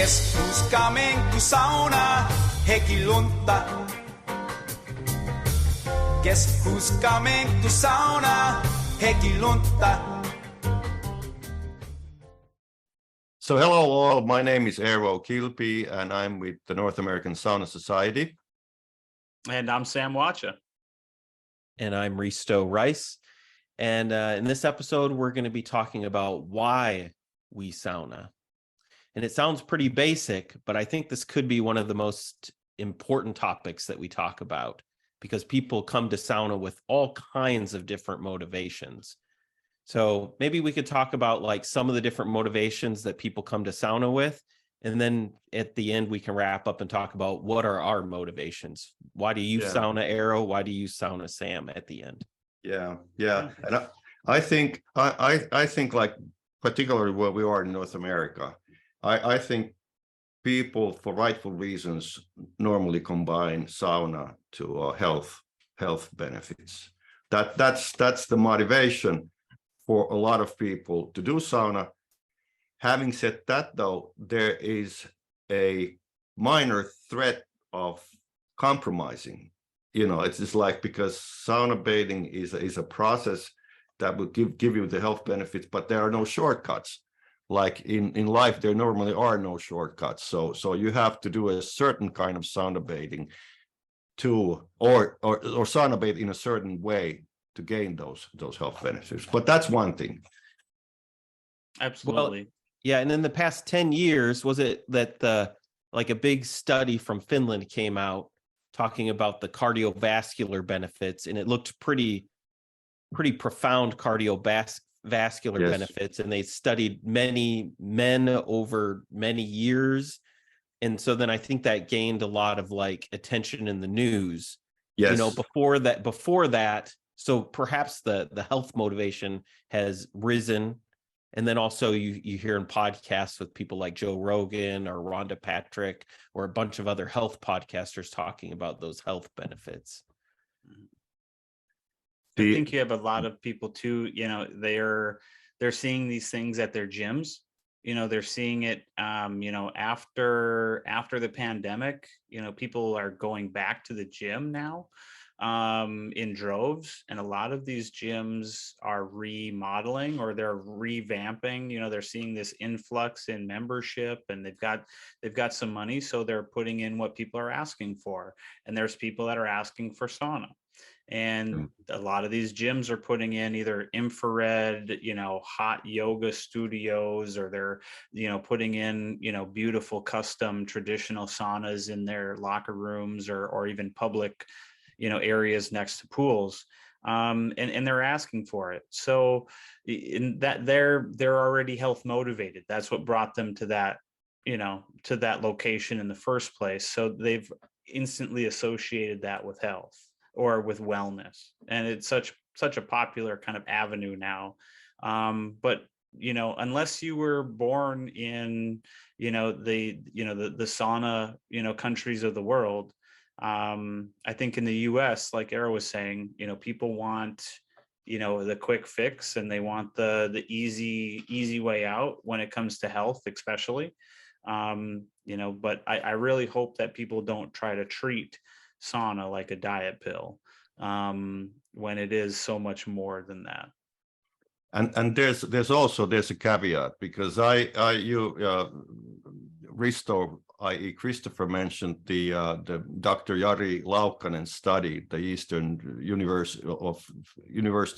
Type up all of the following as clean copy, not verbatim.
Guess who's coming to sauna? Hekilunta. Guess who's coming to sauna? Hekilunta. So hello all, my name is Eero Kilpi and I'm with the North American Sauna Society. And I'm Sam Wacha. And I'm Risto Rice. And in this episode, we're going to be talking about why we sauna. And it sounds pretty basic, but I think this could be one of the most important topics that we talk about because people come to sauna with all kinds of different motivations. So maybe we could talk about like some of the different motivations that people come to sauna with. And then at the end, we can wrap up and talk about what are our motivations. Why do you sauna, Eero? Why do you sauna, Sam, at the end? Yeah. And I think like particularly where we are in North America, I think people for rightful reasons normally combine sauna to health benefits. That's the motivation for a lot of people to do sauna. Having said that, though, there is a minor threat of compromising. You know, it's just like because sauna bathing is a process that will give you the health benefits, but there are no shortcuts. Like in life, there normally are no shortcuts. So you have to do a certain kind of sauna bathing or sauna bathe in a certain way to gain those health benefits. But that's one thing. Absolutely. Well, yeah, and in the past 10 years, was it that like a big study from Finland came out talking about the cardiovascular benefits, and it looked pretty profound cardiovascular benefits, and they studied many men over many years. And so then I think that gained a lot of like attention in the news. Yes. You know, before that, so perhaps the health motivation has risen. And then also you hear in podcasts with people like Joe Rogan or Rhonda Patrick or a bunch of other health podcasters talking about those health benefits. I think you have a lot of people too, you know, they're seeing these things at their gyms. You know, they're seeing it, you know, after the pandemic, you know, people are going back to the gym now in droves, and a lot of these gyms are remodeling or they're revamping. You know, they're seeing this influx in membership, and they've got some money, so they're putting in what people are asking for. And there's people that are asking for sauna. And a lot of these gyms are putting in either infrared, you know, hot yoga studios, or they're, you know, putting in, you know, beautiful custom traditional saunas in their locker rooms or even public, you know, areas next to pools. And they're asking for it. So in that they're already health motivated. That's what brought them to that, you know, to that location in the first place. So they've instantly associated that with health or with wellness. And it's such a popular kind of avenue now. But, you know, unless you were born in, you know, the sauna, you know, countries of the world, I think in the US, like Eero was saying, you know, people want, you know, the quick fix, and they want the easy way out when it comes to health, especially. You know, but I really hope that people don't try to treat sauna like a diet pill, when it is so much more than that. And there's a caveat, because Risto, i.e. Christopher, mentioned the Dr. Jari Laukkanen study, the University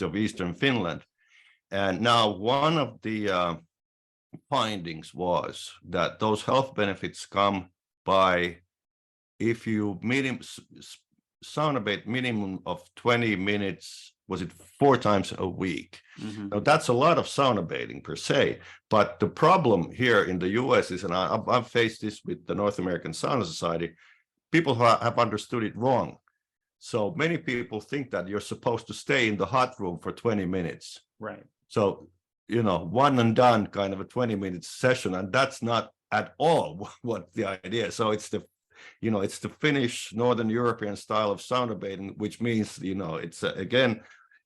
of Eastern Finland. And now one of the findings was that those health benefits come by if you sauna bathe minimum of 20 minutes, was it 4 times a week? Mm-hmm. Now that's a lot of sauna bathing per se, but the problem here in the US is, and I've faced this with the North American Sauna Society, people have understood it wrong. So many people think that you're supposed to stay in the hot room for 20 minutes. Right. So, you know, one and done kind of a 20-minute session, and that's not at all what the idea is. So it's the Finnish Northern European style of sauna bathing, which means, you know, it's again,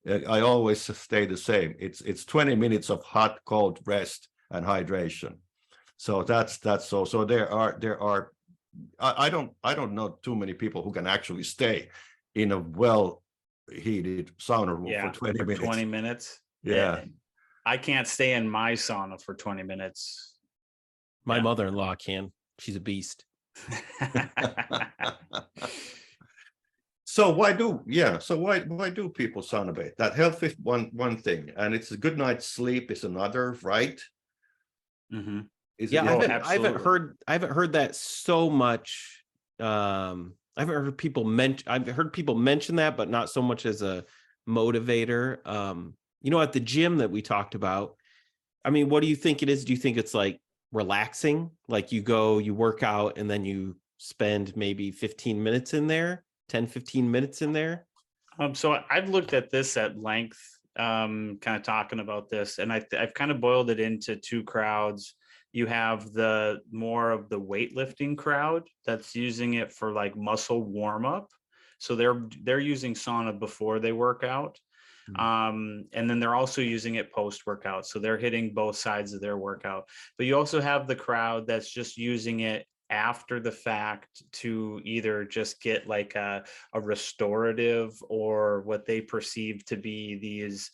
I always stay the same. It's 20 minutes of hot, cold rest and hydration. So that's so there are I don't know too many people who can actually stay in a well heated sauna room for 20 minutes. 20 minutes. Yeah. And I can't stay in my sauna for 20 minutes. My Yeah. mother-in-law can. She's a beast. So why do people sauna bathe? That health is one thing, and it's a good night's sleep is another, right? Mm-hmm. Yeah, I haven't heard that so much. I haven't heard people mention that, but not so much as a motivator. At the gym that we talked about, I mean, what do you think it is? Do you think it's like relaxing? Like you go, you work out, and then you spend maybe 15 minutes in there, 10, 15 minutes in there? So I've looked at this at length, kind of talking about this, and I've kind of boiled it into two crowds. You have the more of the weightlifting crowd that's using it for like muscle warm up. So they're using sauna before they work out. And then they're also using it post workout. So they're hitting both sides of their workout. But you also have the crowd that's just using it after the fact to either just get like a restorative or what they perceive to be these,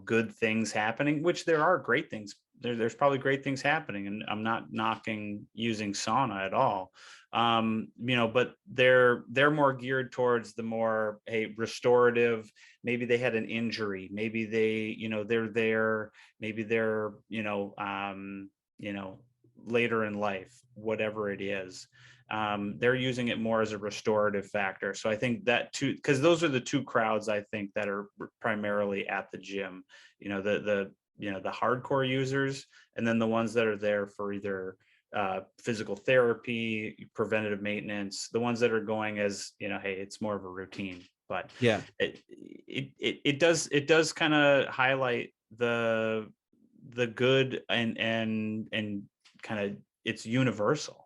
good things happening, which there are great things. There's probably great things happening, and I'm not knocking using sauna at all. But they're more geared towards the more restorative. Maybe they had an injury, maybe they're there, maybe they're later in life, whatever it is. They're using it more as a restorative factor. So I think that too, because those are the two crowds I think that are primarily at the gym, the hardcore users, and then the ones that are there for either physical therapy, preventative maintenance, the ones that are going as, hey, it's more of a routine. But yeah, it does kind of highlight the good and kind of it's universal,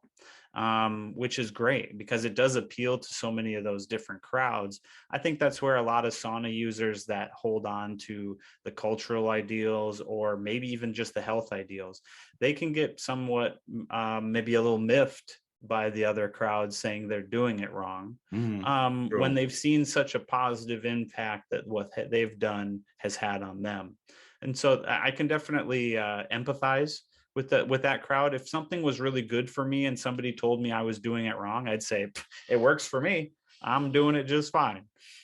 which is great because it does appeal to so many of those different crowds. I think that's where a lot of sauna users that hold on to the cultural ideals or maybe even just the health ideals, they can get somewhat maybe a little miffed by the other crowds saying they're doing it wrong, when they've seen such a positive impact that what they've done has had on them. And so I can definitely empathize with that crowd. If something was really good for me and somebody told me I was doing it wrong, I'd say it works for me. I'm doing it just fine.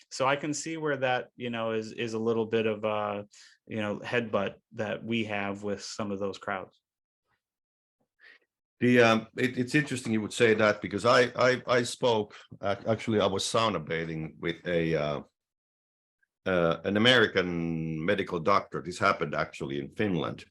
So I can see where that, is a little bit of a, headbutt that we have with some of those crowds. It's interesting you would say that because I spoke, actually I was sauna bathing with an American medical doctor. This happened actually in Finland.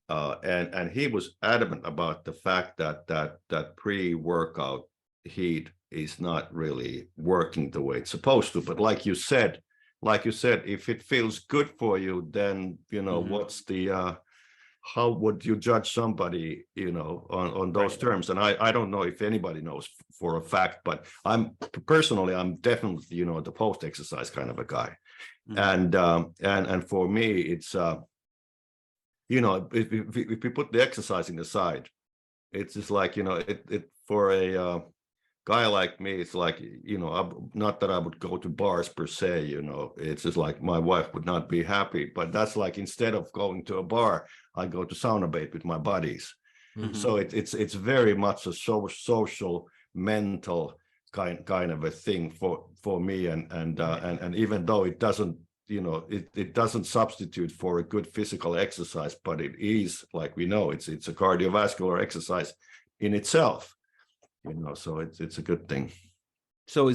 And he was adamant about the fact that pre-workout heat is not really working the way it's supposed to. But like you said, if it feels good for you, then what's the how would you judge somebody on those terms? And I don't know if anybody knows for a fact, but I'm definitely the post-exercise kind of a guy. And for me it's if we put the exercising aside, it's just like, it for a guy like me, it's like, not that I would go to bars per se, it's just like my wife would not be happy, but that's like, instead of going to a bar, I go to sauna bathe with my buddies. So it's very much a social, mental kind of a thing for me. And even though it doesn't, it doesn't substitute for a good physical exercise, but it is, like we know, it's a cardiovascular exercise in itself, so it's a good thing. So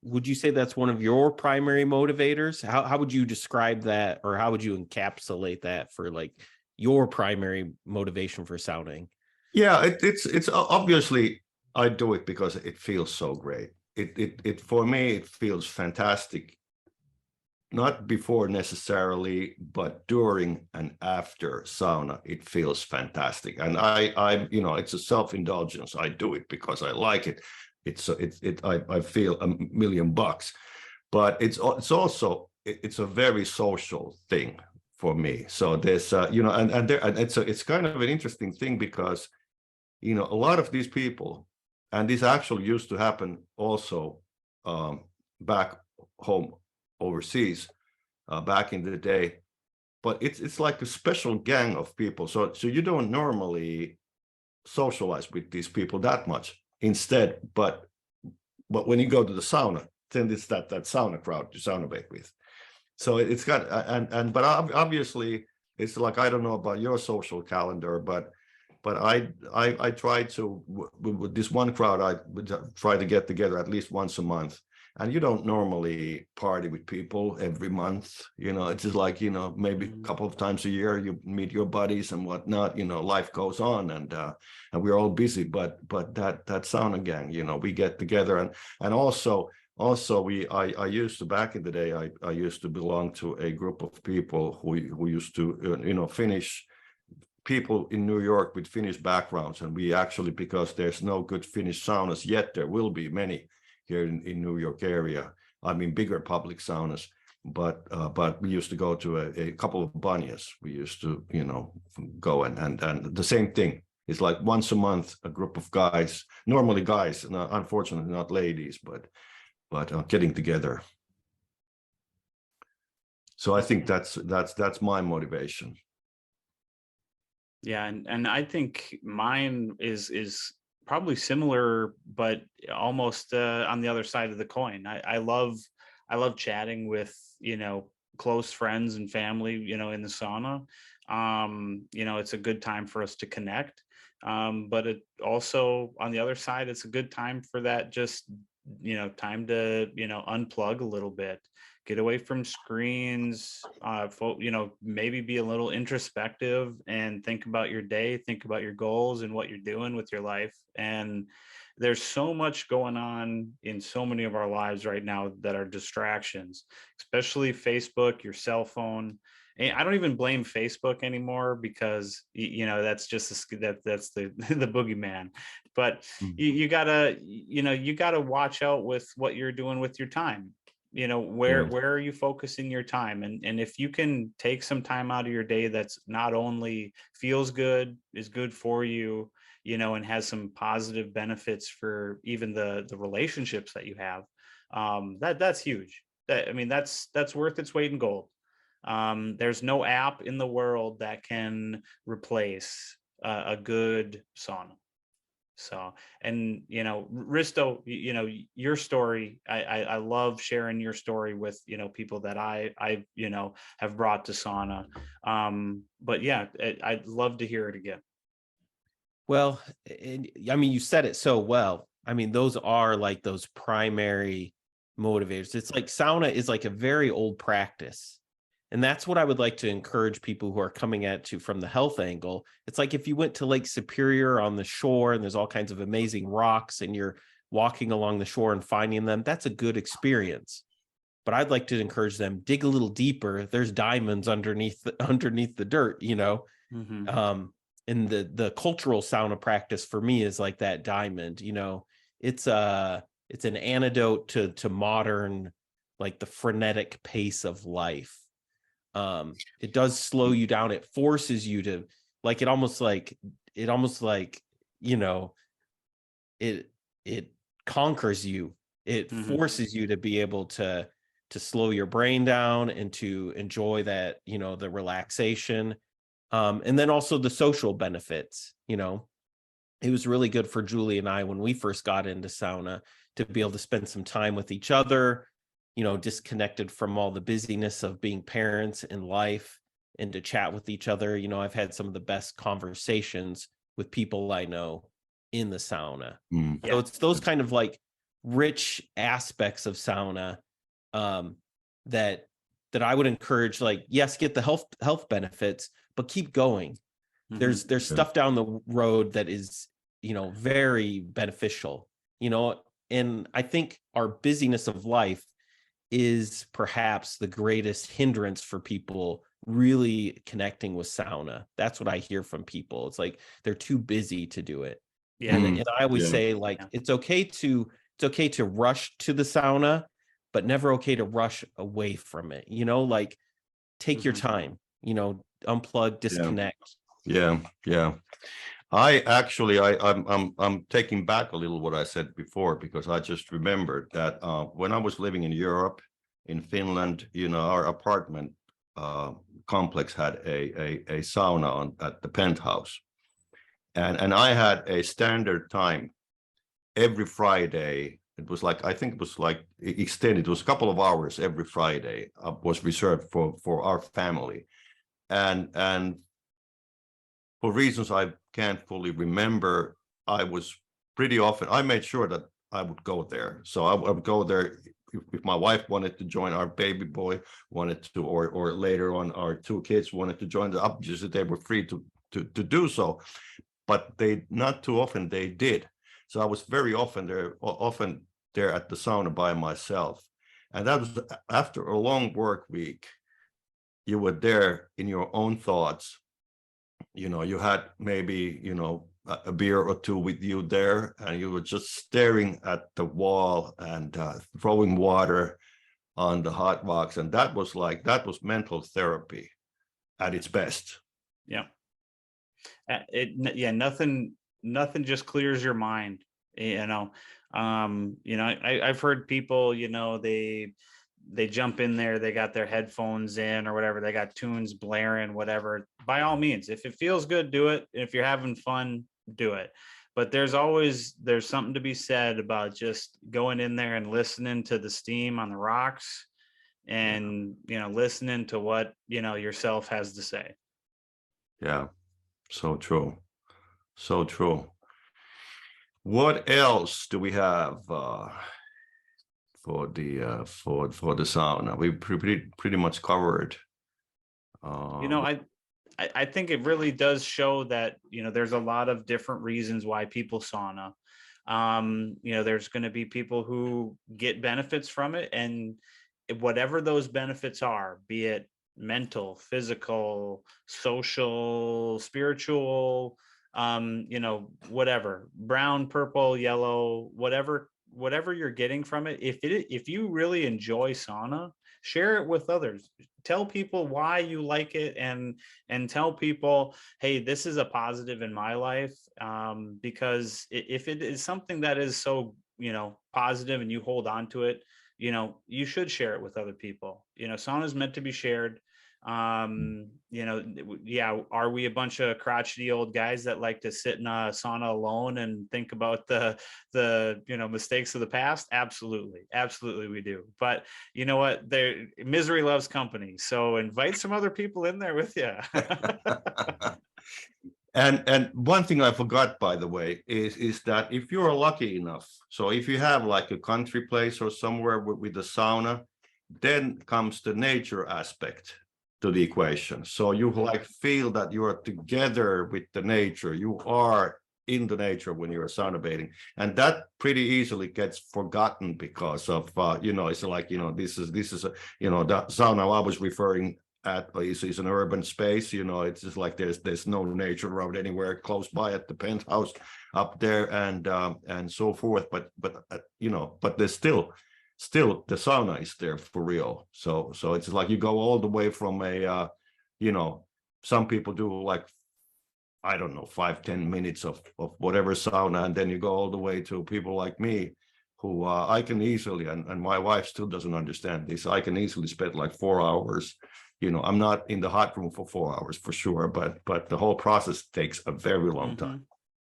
would you say that's one of your primary motivators? How would you describe that, or how would you encapsulate that for like your primary motivation for sauning? Yeah, it's obviously I do it because it feels so great. It for me, it feels fantastic. Not before necessarily, but during and after sauna, it feels fantastic. And I it's a self-indulgence. I do it because I like it. I feel $1,000,000, but it's also a very social thing for me. So there's and it's kind of an interesting thing because a lot of these people, and this actually used to happen also back home overseas back in the day, but it's like a special gang of people. So you don't normally socialize with these people that much instead, but when you go to the sauna, then it's that sauna crowd you sauna break with. So it's got but obviously it's like, I don't know about your social calendar, but I try to, with this one crowd, I would try to get together at least once a month. And you don't normally party with people every month, it's just like, maybe a couple of times a year you meet your buddies and whatnot, life goes on, and we're all busy, but that sauna gang, we get together, and also I used to, back in the day, I used to belong to a group of people who used to, Finnish people in New York with Finnish backgrounds, and we actually, because there's no good Finnish saunas yet, there will be many here in New York area. I mean, bigger public saunas, but we used to go to a couple of banyas. We used to, go and the same thing. It's like once a month, a group of guys, normally guys, unfortunately not ladies, but getting together. So I think that's my motivation. Yeah, and I think mine is probably similar, but almost on the other side of the coin. I love chatting with, close friends and family, in the sauna. It's a good time for us to connect. But it also, on the other side, it's a good time for that, just, time to, unplug a little bit, get away from screens, maybe be a little introspective and think about your day, think about your goals and what you're doing with your life. And there's so much going on in so many of our lives right now that are distractions, especially Facebook, your cell phone. And I don't even blame Facebook anymore, because that's just that's the the boogeyman. But you gotta watch out with what you're doing with your time. Where are you focusing your time? And if you can take some time out of your day that's not only feels good, is good for you, and has some positive benefits for even the relationships that you have, that's huge. That's worth its weight in gold. There's no app in the world that can replace a good sauna. So, and Risto, your story, I love sharing your story with people that I have brought to sauna. But yeah, I'd love to hear it again. Well, you said it so well. Those are like those primary motivators. It's like sauna is like a very old practice. And that's what I would like to encourage people who are coming at you from the health angle. It's like if you went to Lake Superior on the shore and there's all kinds of amazing rocks and you're walking along the shore and finding them, that's a good experience. But I'd like to encourage them, dig a little deeper. There's diamonds underneath the dirt, Mm-hmm. And the cultural sauna practice for me is like that diamond. It's an antidote to modern, like the frenetic pace of life. It does slow you down. It forces you to, like, it almost like it conquers you. It forces you to be able to slow your brain down and to enjoy that, the relaxation. And then also the social benefits. It was really good for Julie and I when we first got into sauna to be able to spend some time with each other, disconnected from all the busyness of being parents in life, and to chat with each other. I've had some of the best conversations with people I know in the sauna. So it's those kind of like rich aspects of sauna that I would encourage, like, yes, get the health benefits, but keep going. There's stuff down the road that is, very beneficial, and I think our busyness of life is perhaps the greatest hindrance for people really connecting with sauna. That's what I hear from people. It's like they're too busy to do it. Yeah. And I always say, like, it's okay to rush to the sauna, but never okay to rush away from it. Like, take your time, unplug, disconnect. Yeah. I'm taking back a little what I said before, because I just remembered that when I was living in Europe, in Finland, our apartment complex had a sauna at the penthouse, and I had a standard time every Friday. It was like, I think it was like extended. It was a couple of hours every Friday was reserved for our family, and for reasons I can't fully remember, I was pretty often, I made sure that I would go there. So I would go there if my wife wanted to join, our baby boy wanted to, or later on our two kids wanted to join, obviously they were free to do so, but they, not too often they did. So I was very often there at the sauna by myself. And that was after a long work week. You were there in your own thoughts. You had maybe, a beer or two with you there, and you were just staring at the wall and throwing water on the hot box. And that was mental therapy at its best. Yeah. Nothing just clears your mind, I've heard people, they jump in there, they got their headphones in or whatever, they got tunes blaring, whatever. By all means, if it feels good, do it. If you're having fun, do it. But there's something to be said about just going in there and listening to the steam on the rocks, and listening to what yourself has to say. Yeah, so true. So true. What else do we have for the sauna? We pretty much covered. I think it really does show that there's a lot of different reasons why people sauna. There's going to be people who get benefits from it, and whatever those benefits are, be it mental, physical, social, spiritual, whatever, brown, purple, yellow, whatever you're getting from it, if you really enjoy sauna, share it with others. Tell people why you like it, and tell people, hey, this is a positive in my life, because if it is something that is so positive and you hold on to it, you should share it with other people. Sauna is meant to be shared. Are we a bunch of crotchety old guys that like to sit in a sauna alone and think about the mistakes of the past? Absolutely we do. But you know what, misery loves company, so invite some other people in there with you. And one thing I forgot, by the way, is that if you're lucky enough, so if you have like a country place or somewhere with a sauna, then comes the nature aspect to the equation. So you like feel that you are together with the nature, you are in the nature when you're sauna bathing, and that pretty easily gets forgotten because of it's like this is the sauna I was referring at is an urban space. It's just like there's no nature around anywhere close by at the penthouse up there, and so forth, but there's still the sauna is there for real. So it's like you go all the way from some people do like, I don't know, 5-10 minutes of whatever sauna, and then you go all the way to people like me who I can easily, and my wife still doesn't understand this, I can easily spend like 4 hours. I'm not in the hot room for 4 hours for sure, but the whole process takes a very long time.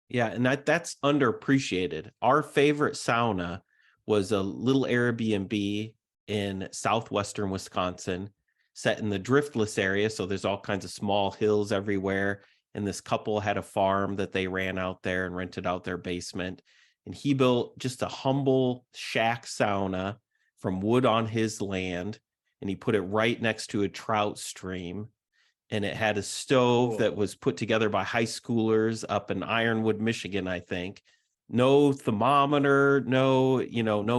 Yeah, and that's underappreciated. Our favorite sauna was a little Airbnb in southwestern Wisconsin, set in the driftless area. So there's all kinds of small hills everywhere. And this couple had a farm that they ran out there and rented out their basement. And he built just a humble shack sauna from wood on his land. And he put it right next to a trout stream. And it had a stove that was put together by high schoolers up in Ironwood, Michigan, I think. No thermometer, no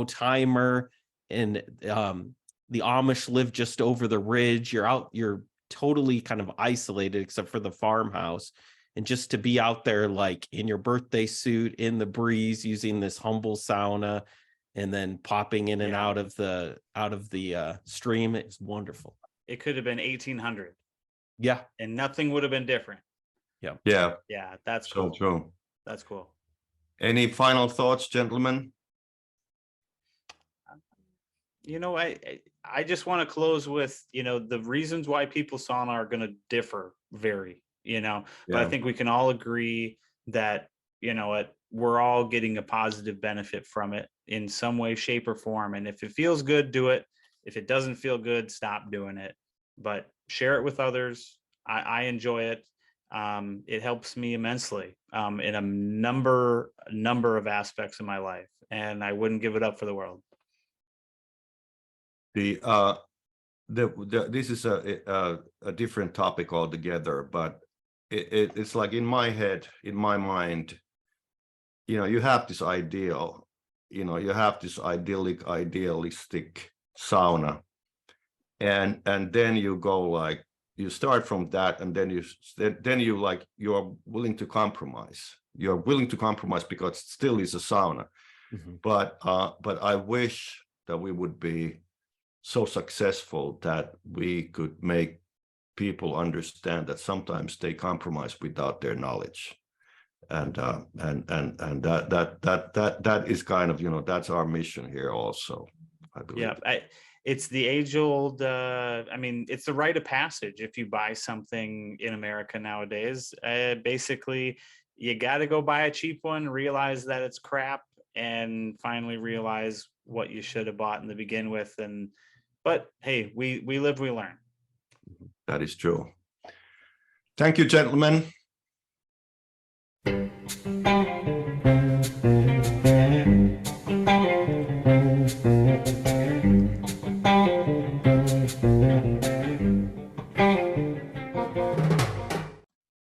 timer. And the Amish live just over the ridge. You're totally kind of isolated except for the farmhouse. And just to be out there like in your birthday suit in the breeze using this humble sauna and then popping in and out of the stream, it's wonderful. It could have been 1800. Yeah. And nothing would have been different. Yeah, Yeah, that's so cool. true. That's cool. Any final thoughts, gentlemen? You know, I just want to close with, the reasons why people sauna are going to differ vary, but I Yeah, think we can all agree that, we're all getting a positive benefit from it in some way, shape, or form. And if it feels good, do it. If it doesn't feel good, stop doing it. But share it with others. I enjoy it. It helps me immensely in a number of aspects of my life, and I wouldn't give it up for the world. this is a different topic altogether, but it's like in my head, in my mind, you have this ideal, you have this idealistic sauna, and then you go like, you start from that, and then you like, you're willing to compromise. You're willing to compromise because it still is a sauna. But I wish that we would be so successful that we could make people understand that sometimes they compromise without their knowledge, and that is kind of, that's our mission here also, I believe. Yeah, it's the age old. I mean, it's the rite of passage. If you buy something in America nowadays, basically, you got to go buy a cheap one, realize that it's crap, and finally realize what you should have bought in the begin with. But hey, we live, we learn. That is true. Thank you, gentlemen.